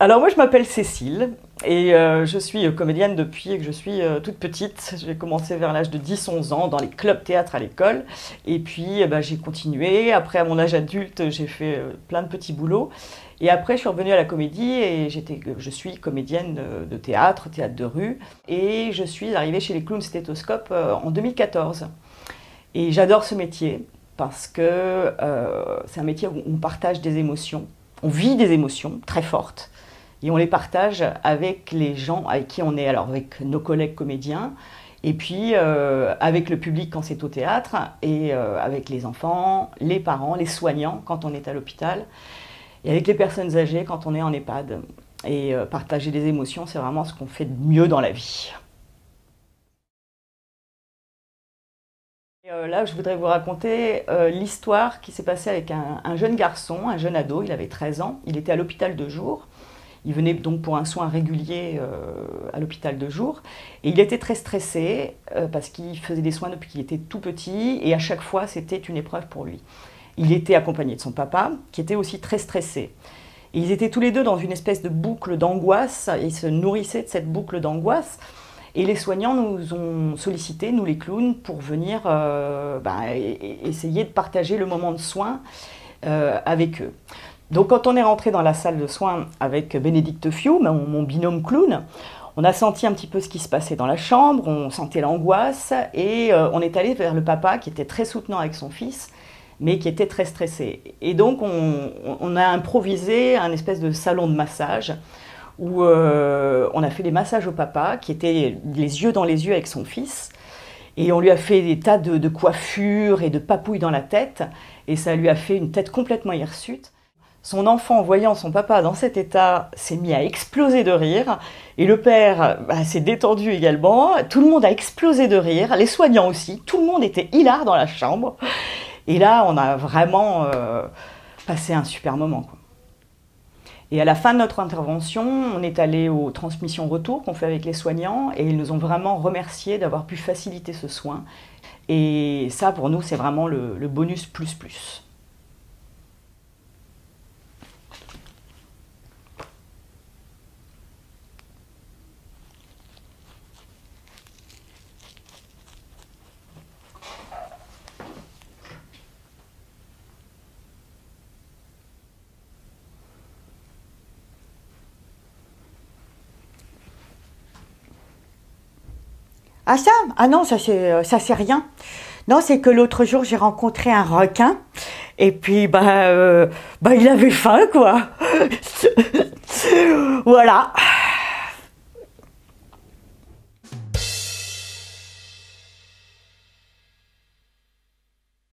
Alors moi je m'appelle Cécile et je suis comédienne depuis que je suis toute petite. J'ai commencé vers l'âge de 10-11 ans dans les clubs théâtre à l'école et puis j'ai continué. Après à mon âge adulte j'ai fait plein de petits boulots et après je suis revenue à la comédie et je suis comédienne de théâtre, théâtre de rue et je suis arrivée chez les Clowns Stéthoscope en 2014. Et j'adore ce métier parce que c'est un métier où on partage des émotions, on vit des émotions très fortes. Et on les partage avec les gens avec qui on est, alors avec nos collègues comédiens, et puis avec le public quand c'est au théâtre, et avec les enfants, les parents, les soignants quand on est à l'hôpital, et avec les personnes âgées quand on est en EHPAD. Et partager des émotions, c'est vraiment ce qu'on fait de mieux dans la vie. Là, je voudrais vous raconter l'histoire qui s'est passée avec un jeune garçon, un jeune ado, il avait 13 ans, il était à l'hôpital de jour. Il venait donc pour un soin régulier à l'hôpital de jour. Et il était très stressé parce qu'il faisait des soins depuis qu'il était tout petit et à chaque fois, c'était une épreuve pour lui. Il était accompagné de son papa qui était aussi très stressé. Et ils étaient tous les deux dans une espèce de boucle d'angoisse. Ils se nourrissaient de cette boucle d'angoisse. Et les soignants nous ont sollicités, nous les clowns, pour venir essayer de partager le moment de soin avec eux. Donc quand on est rentré dans la salle de soins avec Bénédicte Fiou, mon binôme clown, on a senti un petit peu ce qui se passait dans la chambre, on sentait l'angoisse et on est allé vers le papa qui était très soutenant avec son fils, mais qui était très stressé. Et donc on a improvisé un espèce de salon de massage où on a fait des massages au papa qui était les yeux dans les yeux avec son fils. Et on lui a fait des tas de coiffures et de papouilles dans la tête et ça lui a fait une tête complètement hirsute. Son enfant, en voyant son papa dans cet état, s'est mis à exploser de rire. Et le père s'est détendu également. Tout le monde a explosé de rire, les soignants aussi. Tout le monde était hilar dans la chambre. Et là, on a vraiment passé un super moment, quoi. Et à la fin de notre intervention, on est allé aux transmissions retour qu'on fait avec les soignants. Et ils nous ont vraiment remerciés d'avoir pu faciliter ce soin. Et ça, pour nous, c'est vraiment le bonus plus plus. Ah ça? Ah non, ça c'est rien. Non, c'est que l'autre jour j'ai rencontré un requin et puis il avait faim quoi. Voilà.